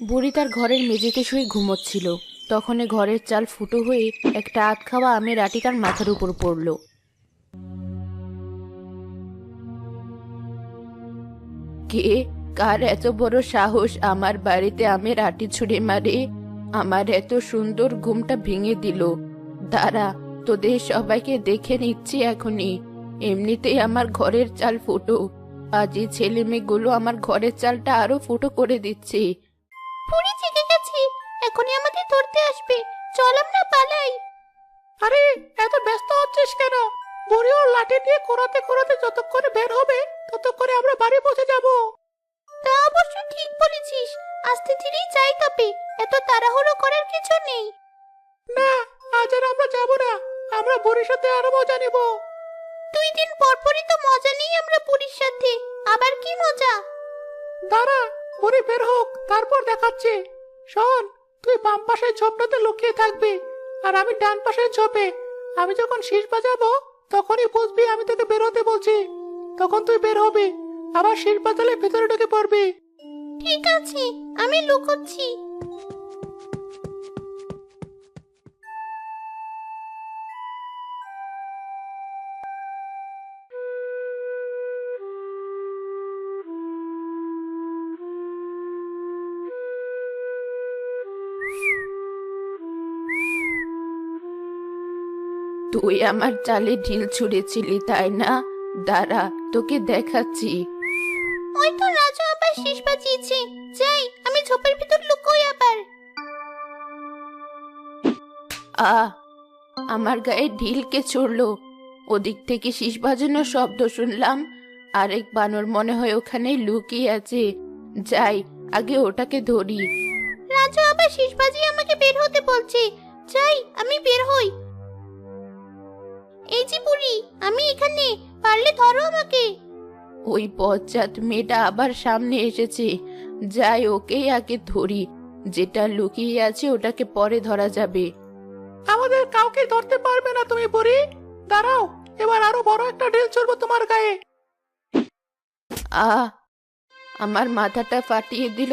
বুড়ি তার ঘরের মেঝেতে শুয়ে ঘুমোচ্ছিল। তখনই ঘরের চাল ফুটো হয়ে একটা আধ খাওয়া আমের আঁটি তার মাথার উপর পড়ল। কে, কার এত বড় সাহস আমার বাড়িতে আমের আঁটি ছুঁড়ে মারে? আমার এত সুন্দর ঘুমটা ভেঙে দিল। দাঁড়া, তোদের সবাইকে দেখে নিচ্ছি এখনই। এমনিতেই আমার ঘরের চাল ফুটো, আজ এই ছেলে মেয়েগুলো আমার ঘরের চালটা আরো ফুটো করে দিচ্ছে। বুড়ি জেগে গেছে, এখনই আমাদের ধরতে আসবে। চল আমরা পালাই। আরে, এত ব্যস্ত হচ্ছিস কেন? বুড়ি ওর লাঠি নিয়ে কোরাতে কোরাতে যতক্ষণে বের হবে ততক্ষণে আমরা বাড়ি পৌঁছে যাব। তা অবশ্য ঠিক বলেছিস, আস্তে ধীরেই যাই, তবে এত তাড়াহুড়ো করার কিছু নেই। না, আজ আর আমরা যাব না। আমরা বুড়ির সাথে আরো মজা নিব। 2 দিন পর পরই তো মজা নেই আমরা বুড়ির সাথে, আবার কি মজা? দাঁড়া, বুড়ি বের হোক, তারপর দেখাচ্ছে। শোন, তুই বাম পাশের ঝোপটাতে লুকিয়ে থাকবি, আর আমি ডান পাশের ঝোপে। আমি যখন শীষ বাজাবো তখনই বুঝবি আমি তোকে বের হতে বলছি। তখন তুই বের হবি, আবার শীষ বাজালে ভেতরে ঢুকে পড়বি। ঠিক আছে, আমি লুকোচ্ছি। তুই আমার চালে ঢিল ছুঁড়েছিলি তাই না? দাঁড়া, তোকে দেখাচ্ছি। ওই তো রাজু আবার শেষ বাজিয়েছে। যাই, আমি ঝোপের ভিতর লুকোই আবার। আ, আমার গায়ে ঢিল কে ছুড়লো? ওদিক থেকে শীষ বাজানোর শব্দ শুনলাম। আরেক বানর মনে হয় ওখানে লুকিয়ে আছে। যাই, আগে ওটাকে ধরি। রাজু আবার শেষ বাজিয়ে আমাকে বের হতে বলছে। যাই, আমি বের হই। এই যে বুড়ি, আমি এখানে, পারলে ধরো আমাকে। ওই বজ্জাত মেয়েটা আবার সামনে এসেছে। যাই, ওকেই আগে ধরি। যেটা লুকিয়ে আছে ওটাকে পরে ধরা যাবে। আমাদের কাউকে ধরতে পারবে না তুমি বুড়ি। দাঁড়াও, এবার আরো বড় একটা ঢিল ছুড়বো তোমার গায়ে। আ, আমার মাথাটা ফাটিয়ে দিল